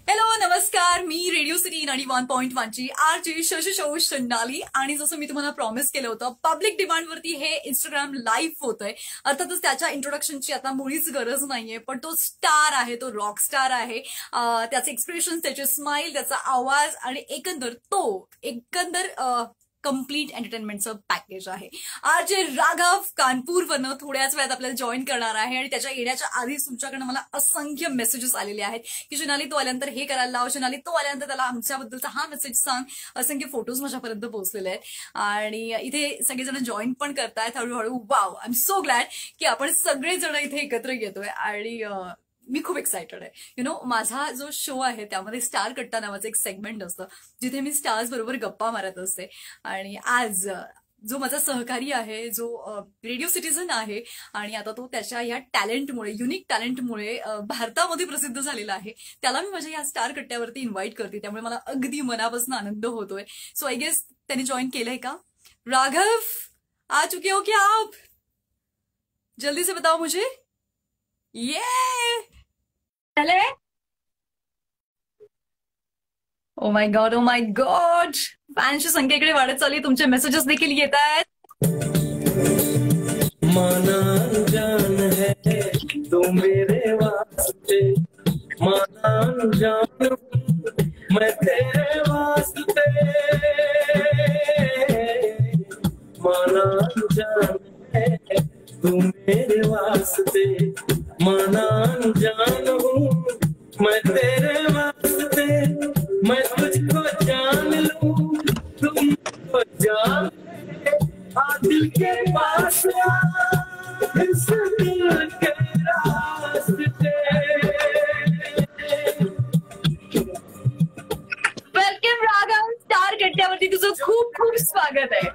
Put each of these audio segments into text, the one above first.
Hello नमस्कार. मी radio city 91.1 ची RJ शशशो शंडाली. आणि जसं मी तुम्हाला प्रॉमिस केलं होतं, पब्लिक डिमांडवरती हे इंस्टाग्राम लाईव्ह होतंय. अर्थातच त्याच्या इंट्रोडक्शनची आता मुळीच गरज नाहीये, पण तो स्टार आहे, तो रॉक स्टार आहे. त्याचे एक्सप्रेशन, त्याची स्माइल, त्याचा आवाज आणि एकंदर कम्प्लीट एंटरटेनमेंटचं पॅकेज आहे. आरजे राघव कानपूरवरनं थोड्याच वेळात आपल्याला जॉईन करणार आहे. आणि त्याच्या येण्याच्या आधीच तुमच्याकडनं मला असंख्य मेसेजेस आलेले आहेत की सोनाली तो आल्यानंतर हे करायला लाव, सोनाली तो आल्यानंतर त्याला आमच्याबद्दलचा हा मेसेज सांग. असंख्य फोटोज माझ्यापर्यंत पोहोचलेले आहेत आणि इथे सगळेजण जॉईन पण करतायत हळूहळू. वाव, आय एम सो ग्लॅड की आपण सगळेजण इथे एकत्र येतोय. आणि मी खूप एक्सायटेड आहे. माझा जो शो आहे त्यामध्ये स्टार कट्टा नावाचं एक सेगमेंट असतं, जिथे मी स्टार्स बरोबर गप्पा मारत असते. आणि आज जो माझा सहकारी आहे, जो रेडिओ सिटीझन आहे आणि आता तो त्याच्या ह्या टॅलेंटमुळे, युनिक टॅलेंटमुळे भारतामध्ये प्रसिद्ध झालेला आहे, त्याला मी माझ्या या स्टार कट्ट्यावरती इन्व्हाइट करते. त्यामुळे मला अगदी मनापासून आनंद होतोय. सो आय गेस त्यांनी जॉईन केलंय का? राघव, आ चुके हो क्या आप? जल्दी से बताओ मुझे. ये चले. Oh my God, oh my God, फॅन्सची संख्या इकडे वाढत चालली. तुमचे मेसेजेस देखील येत आहेत. माना जान है तो मेरे वास्ते, माना जान मैं तेरे वास्ते, माना जान है तू मेरे वास्ते, माना जान हूँ मैं तेरे वास्ते, मैं तुझको जान लूं तुम मुझको जान ले, आ दिल के पास आ, इस दिल के रास्ते. वेलकम राघव, स्टार कट्ट्यावरती तुझं खूप खूप स्वागत आहे.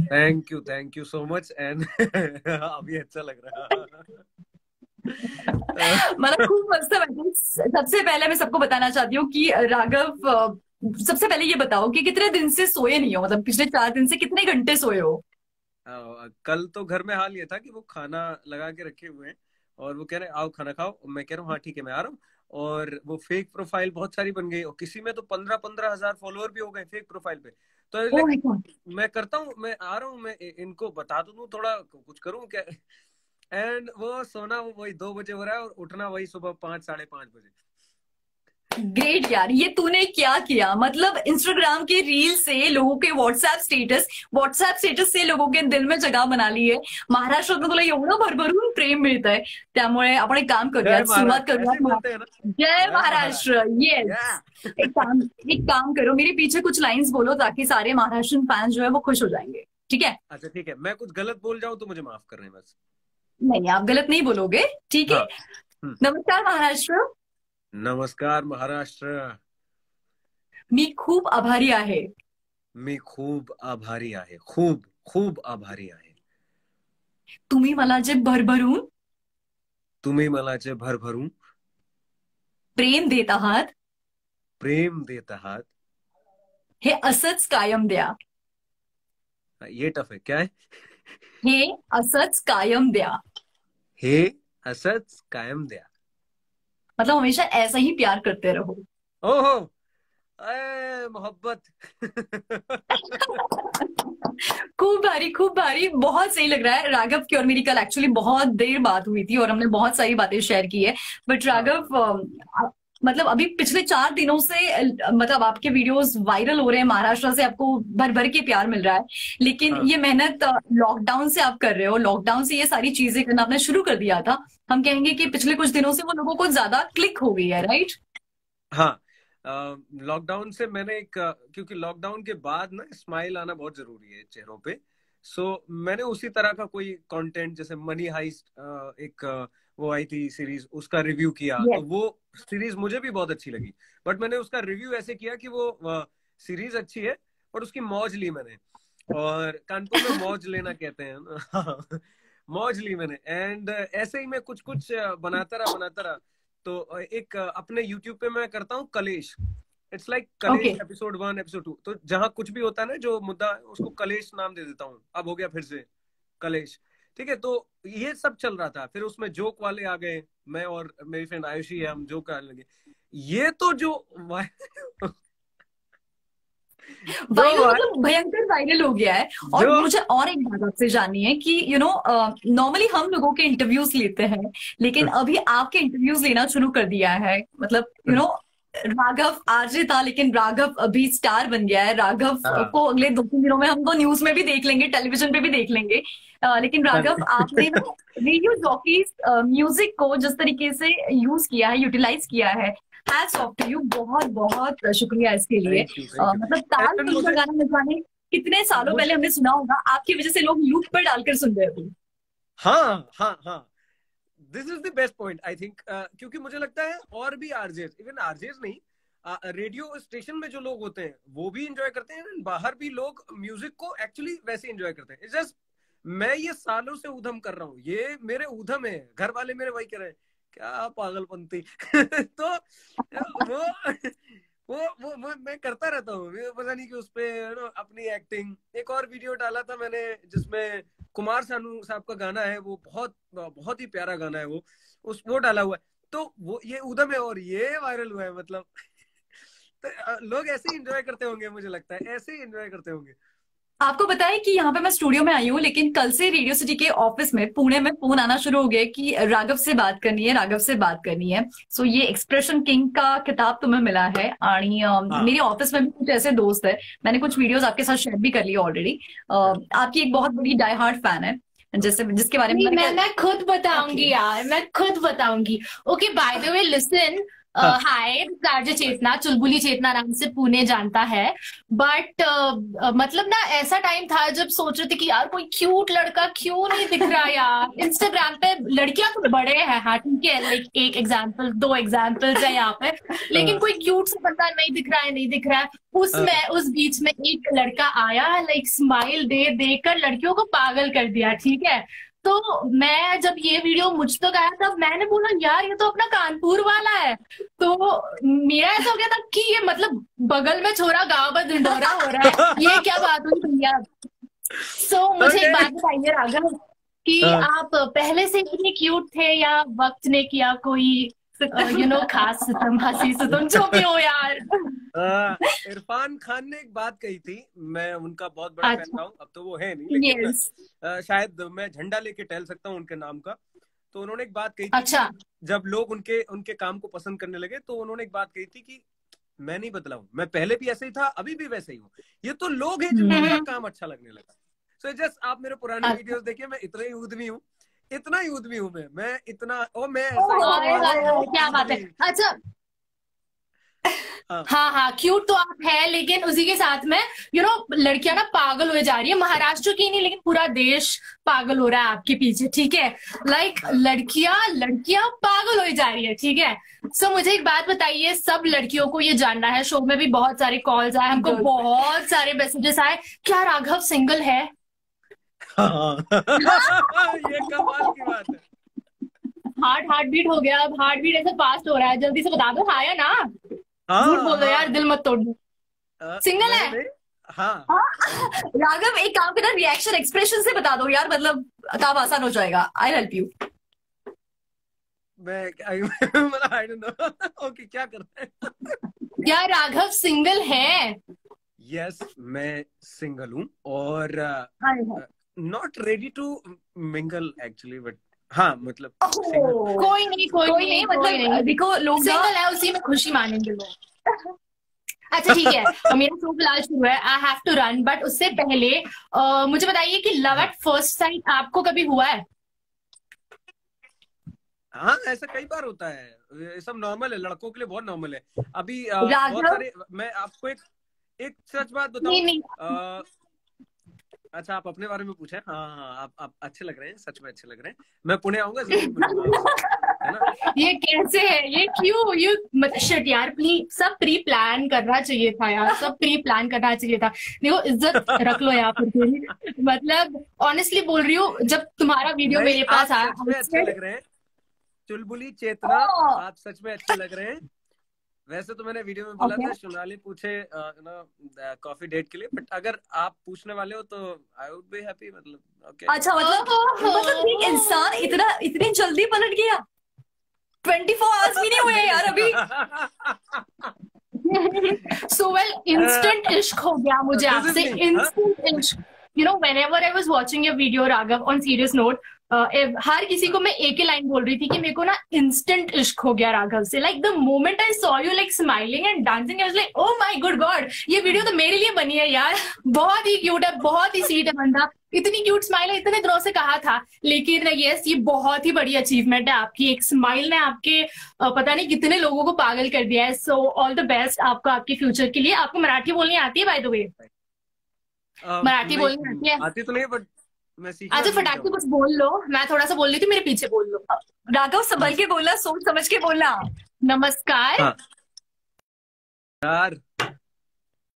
Thank you so much. And अभी अच्छा लग रहा. मला खूप मस्त वाटलं. सबसे पहले मैं सबको बताना चाहती हूँ कि राघव, सबसे पहले ये बताओ कि कितने दिन से सोए नहीं हो, मतलब पिछले 4 दिन से कितने घंटे सोए हो? कल तो घर में हाल ये था कि वो खाना लगा के रखे हुए हैं और वो कह रहे हैं आओ खाना खाओ. मैं कह रहा हूँ हाँ ठीक है मैं आ रहा हूँ. और वो फेक प्रोफाइल बहुत सारी बन गई और किसी में तो 15-15 हजार फॉलोअर भी हो गए फेक प्रोफाइल पे. तो मैं करता हूँ, मैं आ रहा हूँ, मैं इनको बता दूं थोड़ा कुछ करूँ क्या. एंड वो सोना वही 2 बजे हो रहा है और उठना वही सुबह 5-5:30 बजे. ग्रेट यार, ये तूने क्या किया. मतलब इंस्टाग्राम के रील से लोगों के व्हॉट्सअप स्टेटस से लोगों के दिल में जगह बना ली आहे. महाराष्ट्रात तुला एवढं भरभरून प्रेम मिळतंय. त्यामुळे आपण एक काम करूया, सुरुवात करूया. जय महाराष्ट्र. येस, एक काम करो, मेरे पीछे कुछ लाइंस बोलो ताकि सारे महाराष्ट्रन फैंस जो है वो खुश हो जाएंगे. ठीक है? अच्छा ठीक है, मैं कुछ गलत बोल जाऊं तो मुझे माफ कर रहे हैं बस. नहीं, आप गलत नहीं बोलोगे. ठीक है. नमस्कार महाराष्ट्र. नमस्कार महाराष्ट्र. मी खूप आभारी आहे. मी खूप आभारी आहे. खूप खूप आभारी आहे. तुम्ही मला जे भरभरून प्रेम देत आहात, हे असंच कायम द्या. ये टफ है. क्या है? हे असंच कायम द्या. हे असंच कायम द्या. मतलब हमेशा ऐसा ही प्यार करते रहो. ओहो, मोहब्बत. खूब भारी, बहुत सही लग रहा है. राघव की और मेरी कल एक्चुअली बहुत देर बात हुई थी और हमने बहुत सारी बातें शेयर की है. बट राघव, मतलब अभी पिछले 4 दिनों से मतलब आपके वीडियोस वायरल हो रहे हैं. महाराष्ट्र से आपको भर भर के प्यार मिल रहा है. लेकिन ये मेहनत लॉकडाउन से आप कर रहे हो. लॉकडाउन से ये सारी चीजें करना आपने शुरू कर दिया था. हम कहेंगे कि पिछले कुछ दिनों से वो लोगों को ज्यादा क्लिक हो गई है, राइट? हाँ, लॉकडाउन से मैंने क्योंकि लॉकडाउन के बाद ना स्माइल आना बहुत जरूरी है चेहरों पे. सो मैंने उसी तरह का कोई कंटेंट, जैसे मनी हाइस्ट एक वो आई थी सीरीज, उसका रिव्यू किया. तो वो सीरीज मुझे भी बहुत अच्छी लगी. बट मैंने उसका रिव्यू ऐसे किया कि वो सीरीज अच्छी है और उसकी मौज ली मैंने. और कानपुर में मौज लेना कहते हैं. मौज ली मैंने. एंड ऐसे ही मैं कुछ बनाता रहा. तो एक अपने YouTube पे मैं करता हूँ कलेश. इट्स लाइक कलेश एपिसोड 1, एपिसोड 2. तो जहां कुछ भी होता है ना, जो मुद्दा, उसको कलेश नाम दे देता हूँ. अब हो गया फिर से कलेश. ठीक है, तो ये सब चल रहा था. फिर उसमें जोक वाले आ गए, मैं और मेरी फ्रेंड आयुषी है, हम जोक करने लगे. ये तो जो वायरल मतलब भयंकर वायरल हो गया है। और जो मुझे और एक बात आपसे जाननी है कि नॉर्मली हम लोगों के इंटरव्यूज लेते हैं, लेकिन अभी आपके इंटरव्यूज लेना शुरू कर दिया है। मतलब राघव आरजे था, लेकिन राघव अभी स्टार बन गया है। राघव को अगले 2-3 दिनों में हम तो न्यूज में भी देख लेंगे, टेलीविजन पे भी देख लेंगे। लेकिन राघव, आपने रेडियो जॉकीज म्यूजिक को जिस तरीके से यूज किया है, यूटिलाइज किया है, हैट्स ऑफ टू यू। बहुत बहुत शुक्रिया इसके लिए। मतलब ताल फिल्म का गाना न जाने कितने सालों पहले हमने सुना होगा, आपकी वजह से लोग लूप पर डालकर सुन रहे थे। हाँ हाँ हाँ, this is the best point I think. क्योंकि मुझे लगता है और भी आरजेस, इवन आरजेस नहीं, रेडियो स्टेशन में जो लोग होते हैं वो भी एंजॉय करते हैं, बाहर भी लोग म्यूजिक को एक्चुअली वैसे एंजॉय करते हैं। जस्ट मैं ये सालों से ऊधम कर रहा हूँ, ये मेरे ऊधम है, घर वाले मेरे वही कह रहे हैं क्या पागलपंती तो वो मैं करता रहता हूँ। पता नहीं कि उस पे अपनी एक्टिंग। एक और वीडियो डाला था मैंने जिसमें कुमार सानू साहब का गाना है, वो बहुत बहुत ही प्यारा गाना है, वो डाला हुआ है। तो वो ये उधम है और ये वायरल हुआ है। मतलब तो लोग ऐसे ही एंजॉय करते होंगे, मुझे लगता है ऐसे ही एंजॉय करते होंगे। आपको बताएं कि यहाँ पे मैं स्टूडियो में आई हूँ, लेकिन कल से रेडियो सिटी के ऑफिस में पुणे में फोन आना शुरू हो गया कि राघव से बात करनी है, राघव से बात करनी है। सो ये एक्सप्रेशन किंग का खिताब तुम्हें मिला है। आणि मेरे ऑफिस में भी कुछ ऐसे दोस्त है, मैंने कुछ वीडियोस आपके साथ शेयर भी कर ली ऑलरेडी। आपकी एक बहुत बड़ी डाई हार्ट फैन है, जैसे जिसके बारे में मैं खुद बताऊंगी यार, मैं खुद बताऊंगी। Okay, by the way listen, hi, RJ Chetna, चुलबुली चेतना नाम से पुणे जानता है। बट मतलब ना ऐसा टाइम था जब सोच रहे थे कि यार कोई क्यूट लड़का क्यों नहीं दिख रहा यार इंस्टाग्राम पे। लड़कियां तो बड़े हैं, हाँ ठीक है, लाइक एक एग्जाम्पल 2 एग्जाम्पल्स है यहाँ पे, लेकिन कोई क्यूट सा बंदा नहीं दिख रहा है। उस बीच में एक लड़का आया, लाइक स्माइल देकर लड़कियों को पागल कर दिया, ठीक है। तो मैं जब ये वीडियो मुझ तक आया तब मैंने बोला यार ये तो अपना कानपुर वाला है। तो मेरा ऐसा हो गया था कि ये मतलब बगल में छोरा गाँव में ढिंढोरा हो रहा है, ये क्या बात हुई भैया। सो मुझे एक बात बताइए राघव कि आप पहले से इतने क्यूट थे या वक्त ने किया कोई खास सितम, हंसी सितम, जो भी हो यार। इरफान खान ने एक बात कही थी, मैं उनका बहुत बड़ा फैन था, अब तो वो है नहीं, लेकिन शायद मैं झंडा लेके टहल सकता हूँ उनके नाम का। तो उन्होंने एक बात कही थी, अच्छा, जब लोग उनके काम को पसंद करने लगे तो उन्होंने एक बात कही थी कि मैं नहीं बदला हूँ, मैं पहले भी ऐसे ही था, अभी भी वैसे ही हूँ, ये तो लोग हैं जिनको मेरा काम अच्छा लगने लगा। सो जस्ट आप मेरे पुराने वीडियोस देखिए, मैं इतना ही उद्यमी हूँ, मैं इतना, और मैं क्या बात है। अच्छा, हाँ, क्यूट तो आप है, लेकिन उसी के साथ में लड़कियां ना पागल हो जा रही है, महाराष्ट्र की नहीं लेकिन पूरा देश पागल हो रहा है आपके पीछे, ठीक है। लाइक लड़कियां पागल हो जा रही है, ठीक है। सो मुझे एक बात बताइए, सब लड़कियों को ये जानना है, शो में भी बहुत सारे कॉल्स आए, हमको बहुत सारे मैसेजेस आए, क्या राघव सिंगल है? ये कमाल की बात है। हार्ट बीट हो गया, अब हार्ट बीट ऐसे फास्ट हो रहा है, जल्दी से बता दो हाँ या ना, झूठ बोल दो यार, दिल मत तोड़ दो। सिंगल है? हाँ। राघव एक काम करना, रिएक्शन एक्सप्रेशन से बता दो यार, मतलब काम आसान हो जाएगा। I help you. I don't know. Okay, क्या करते हैं? यार राघव सिंगल है? यस, मैं सिंगल हूँ और not ready to mingle actually, but हाँ मतलब कोई नहीं, मतलब देखो लोग सिंगल है, उसी में खुशी मानेंगे लोग। अच्छा ठीक है, मेरा शो फिलहाल शुरू है, I have to run, but उससे पहले मुझे बताइए कि लव एट फर्स्ट साइट आपको कभी हुआ है? हाँ, ऐसा कई बार होता है, ये सब नॉर्मल है, लड़कों के लिए बहुत नॉर्मल है। अभी बहुत सारे, मैं आपको एक सच बात बताऊं। अच्छा, आप अपने बारे में पूछे। हाँ, आप अच्छे लग रहे हैं, सच में अच्छे लग रहे हैं, मैं पुणे आऊंगा जरूर मिलूंगा, है ना। ये कैसे है, ये क्यों शिट यार, प्लीज सब प्री प्लान करना चाहिए था यार, सब प्री प्लान करना चाहिए था। देखो इज्जत रख लो यहाँ पर, मतलब ऑनेस्टली बोल रही हूँ, जब तुम्हारा वीडियो मेरे पास आया, अच्छे लग रहे हैं, चुलबुली चेतना, आप सच में अच्छे लग रहे हैं। वैसे तो मैंने वीडियो में बोला था सोनाली पूछे ना कॉफी डेट के लिए, बट अगर आप पूछने वाले हो तो आई वुड बी हैप्पी, मतलब ओके। अच्छा, मतलब इंसान इतनी जल्दी पलट गया। 24 आवर्स भी नहीं हुए यार अभी। So well, instant इश्क हो गया मुझे आपसे, instant इश्क। You know, whenever I was watching your video, Raghav, on serious note, हर किसी को मैं एक ही लाइन बोल रही थी कि मेरे को ना इंस्टेंट इश्क हो गया राघव से। Like the moment I saw you like smiling and dancing, I was like oh my good God, ये वीडियो तो मेरे लिए बनी है यार। बहुत ही क्यूट है, बहुत ही स्वीट है बंदा, इतनी क्यूट स्माइल है, इतने दिनों से कहा था। लेकिन यस, ये बहुत ही बड़ी अचीवमेंट है आपकी। एक स्माइल ने आपके पता नहीं कितने लोगों को पागल कर दिया है। सो ऑल द बेस्ट आपको आपके फ्यूचर के लिए। आपको मराठी बोलनी आती है बाय द वे? मराठी बोलनी आती है? आती तो नहीं, बट मैं सीखना अच्छा फटाक से कुछ बोल लो, मैं थोड़ा सा बोल रही थी, मेरे पीछे बोल लो। राघव संभल के बोलना, सोच समझ के बोलना। नमस्कार। यार